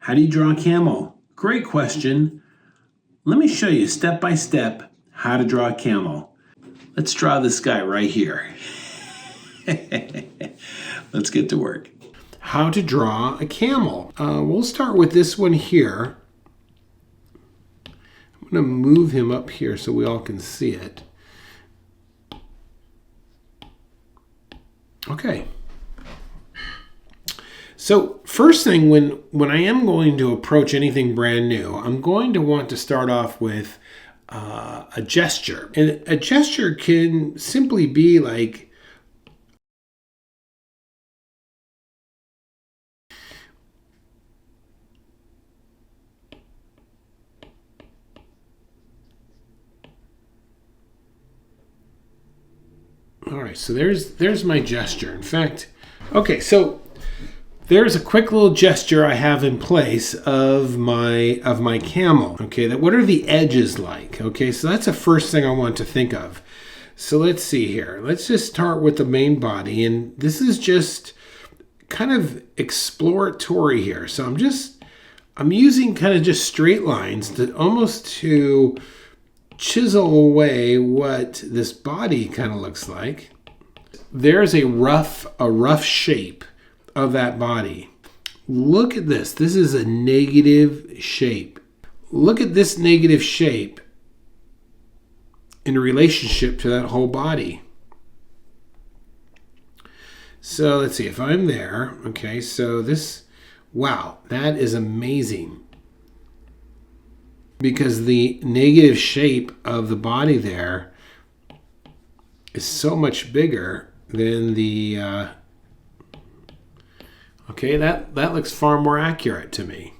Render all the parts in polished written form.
How do you draw a camel? Great question. Let me show you step by step how to draw a camel. Let's draw this guy right here. Let's get to work. How to draw a camel. We'll start with this one here. I'm going to move him up here so we all can see it. Okay. So first thing, when I am going to approach anything brand new, I'm going to want to start off with a gesture. And a gesture can simply be like, all right, so there's my gesture. In fact, okay, so there's a quick little gesture I have in place of my camel. Okay, what are the edges like? Okay, so that's the first thing I want to think of. So let's see here. Let's just start with the main body, and this is just kind of exploratory here. So I'm using kind of just straight lines to chisel away what this body kind of looks like. There's a rough shape of that body. Look at this. This is a negative shape. Look at this negative shape in relationship to that whole body. So let's see if I'm there. Okay, so wow, that is amazing. Because the negative shape of the body there is so much bigger than the okay, that looks far more accurate to me.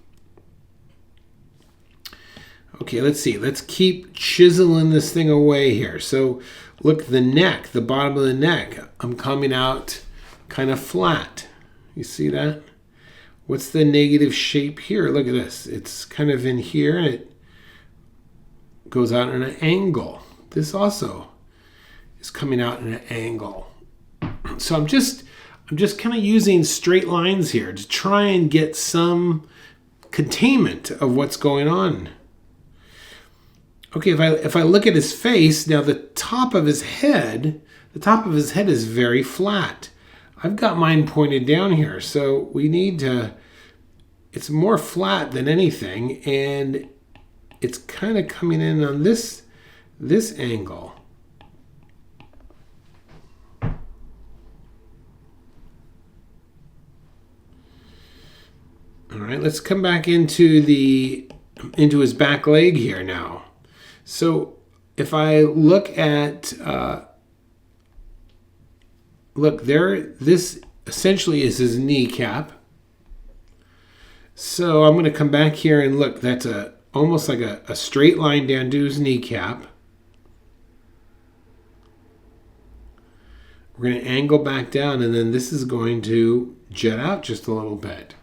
Okay, let's see. Let's keep chiseling this thing away here. So look, the neck, the bottom of the neck, I'm coming out kind of flat. You see that? What's the negative shape here? Look at this. It's kind of in here and it goes out in an angle. This also is coming out in an angle. So I'm just kind of using straight lines here to try and get some containment of what's going on. Okay, if I look at his face, now the top of his head is very flat. I've got mine pointed down here, so it's more flat than anything, and it's kind of coming in on this angle. All right, let's come back into his back leg here now. So if I look at look there, this essentially is his kneecap. So I'm going to come back here and look. That's almost like a straight line down to his kneecap. We're going to angle back down, and then this is going to jet out just a little bit.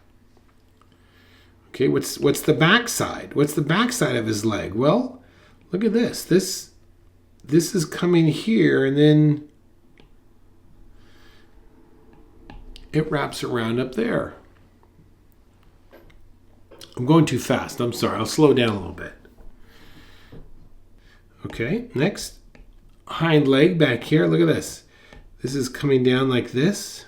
Okay, what's the back side? What's the back side of his leg? Well, look at this. This is coming here, and then it wraps around up there. I'm going too fast. I'm sorry. I'll slow down a little bit. Okay, next. Hind leg back here. Look at this. This is coming down like this.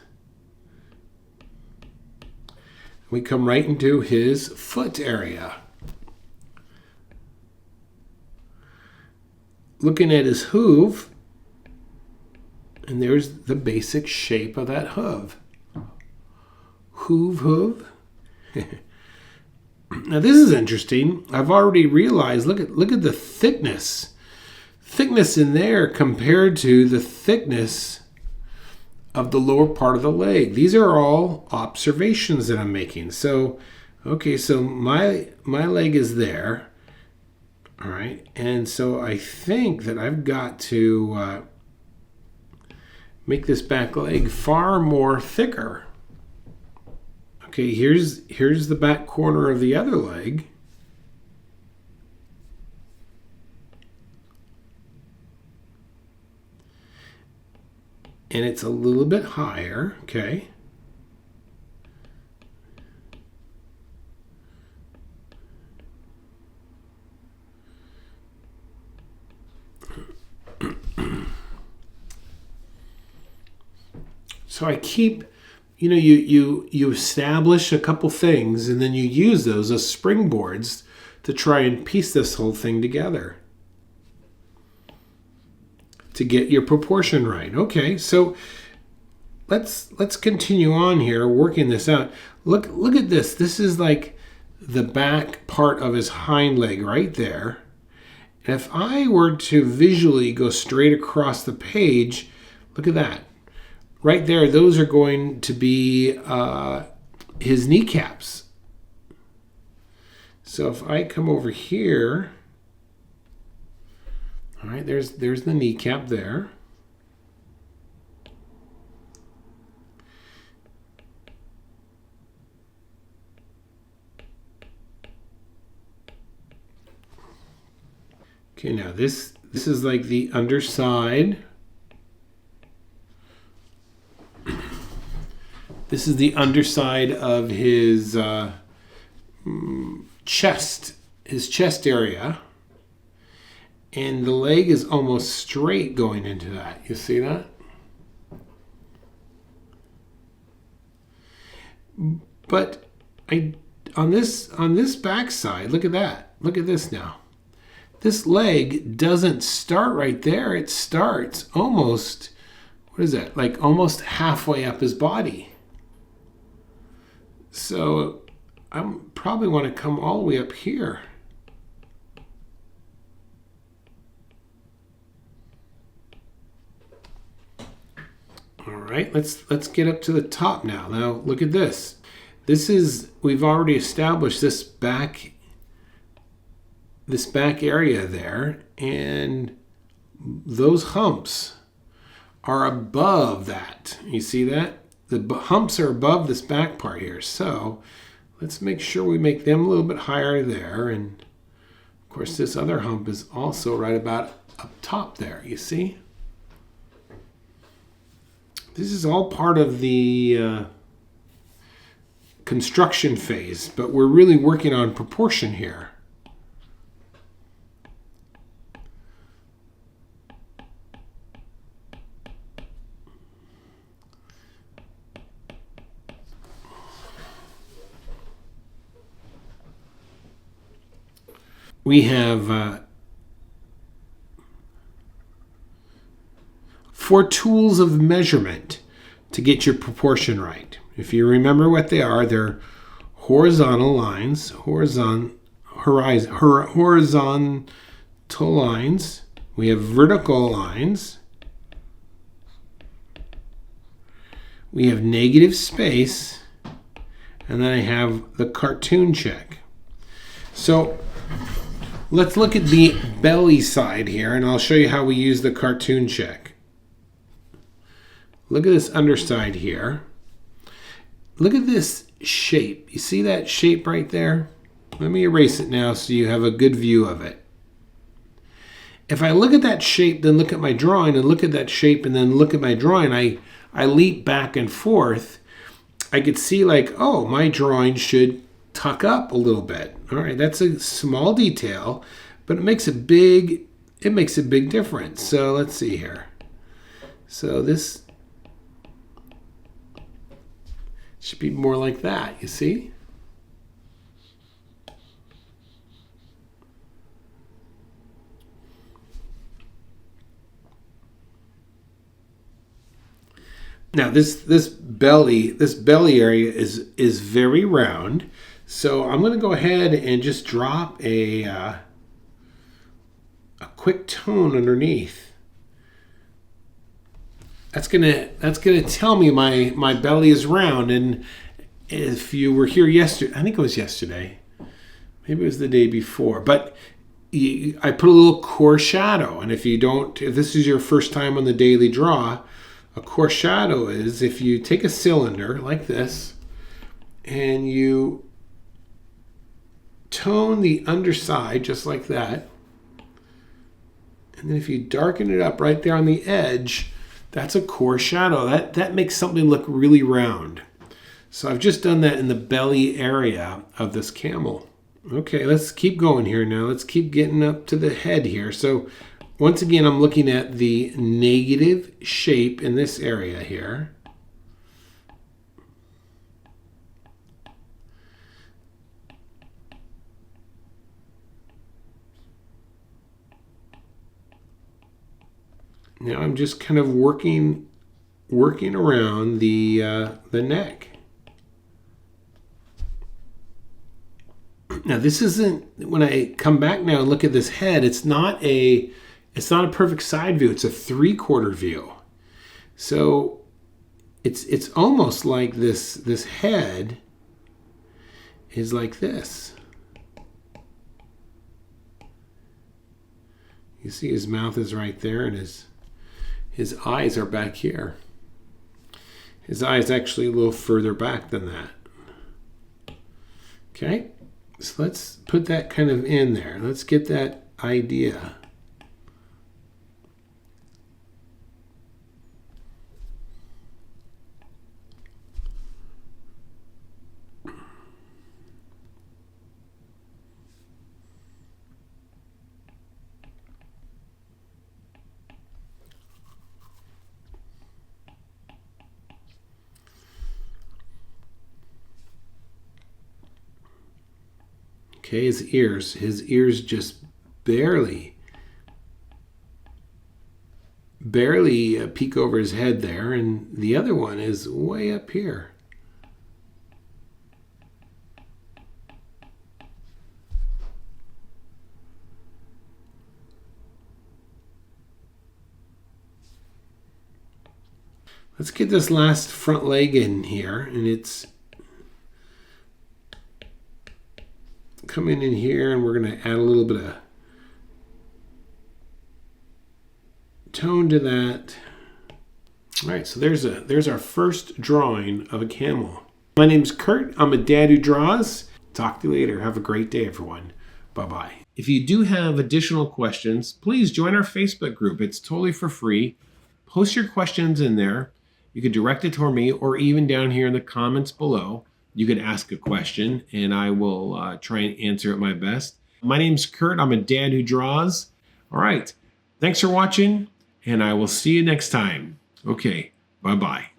We come right into his foot area. Looking at his hoof, and there's the basic shape of that hoof. Hoof. Now this is interesting. I've already realized, look at the thickness. Thickness in there compared to the thickness of the lower part of the leg. These are all observations that I'm making. So, okay, so my leg is there. All right, and so I think that I've got to make this back leg far more thicker. Okay, here's the back corner of the other leg. And it's a little bit higher, okay? So I keep, you establish a couple things and then you use those as springboards to try and piece this whole thing together to get your proportion right. Okay, so let's continue on here working this out. Look at this. This is like the back part of his hind leg right there. And if I were to visually go straight across the page, look at that. Right there, those are going to be his kneecaps. So if I come over here, all right, there's the kneecap there. Okay, now this is like the underside. This is the underside of his chest, area. And the leg is almost straight going into that. You see that? But on this backside, look at that. Look at this now. This leg doesn't start right there. It starts almost, what is that? Like almost halfway up his body. So I probably want to come all the way up here. All right, let's get up to the top now. Now look at this. We've already established this back area there, and those humps are above that. You see that? The humps are above this back part here. So let's make sure we make them a little bit higher there. And of course, this other hump is also right about up top there. You see? This is all part of the construction phase, but we're really working on proportion here. We have 4 tools of measurement to get your proportion right. If you remember what they are, they're horizontal lines, horizontal lines. We have vertical lines. We have negative space. And then I have the cartoon check. So let's look at the belly side here, and I'll show you how we use the cartoon check. Look at this underside here. Look at this shape. You see that shape right there? Let me erase it now so you have a good view of it. If I look at that shape, then look at my drawing, and look at that shape, and then look at my drawing, I leap back and forth. I could see like, oh, my drawing should tuck up a little bit. All right, that's a small detail, but it makes a big difference. So let's see here. So this should be more like that, you see? Now this belly area is very round. So I'm going to go ahead and just drop a quick tone underneath. That's gonna tell me my belly is round. And if you were here yesterday, I think it was yesterday, maybe it was the day before, but I put a little core shadow. And if this is your first time on the daily draw, a core shadow is if you take a cylinder like this and you tone the underside just like that, and then if you darken it up right there on the edge, that's a core shadow. That makes something look really round. So I've just done that in the belly area of this camel. Okay, let's keep going here now. Let's keep getting up to the head here. So once again, I'm looking at the negative shape in this area here. Now I'm just kind of working around the neck. Now this isn't, when I come back now and look at this head, it's not a perfect side view. It's a 3/4 view. So it's almost like this head is like this. You see his mouth is right there, and his eyes are back here. His eye is actually a little further back than that. Okay, so let's put that kind of in there. Let's get that idea. Okay, his ears just barely peek over his head there, and the other one is way up here. Let's get this last front leg in here, and it's coming in here, and we're going to add a little bit of tone to that. All right, so there's our first drawing of a camel. My name's Kurt. I'm a dad who draws. Talk to you later. Have a great day, everyone. Bye-bye. If you do have additional questions, please join our Facebook group. It's totally for free. Post your questions in there. You can direct it toward me, or even down here in the comments below. You can ask a question, and I will try and answer it my best. My name's Kurt. I'm a dad who draws. All right. Thanks for watching, and I will see you next time. Okay. Bye-bye.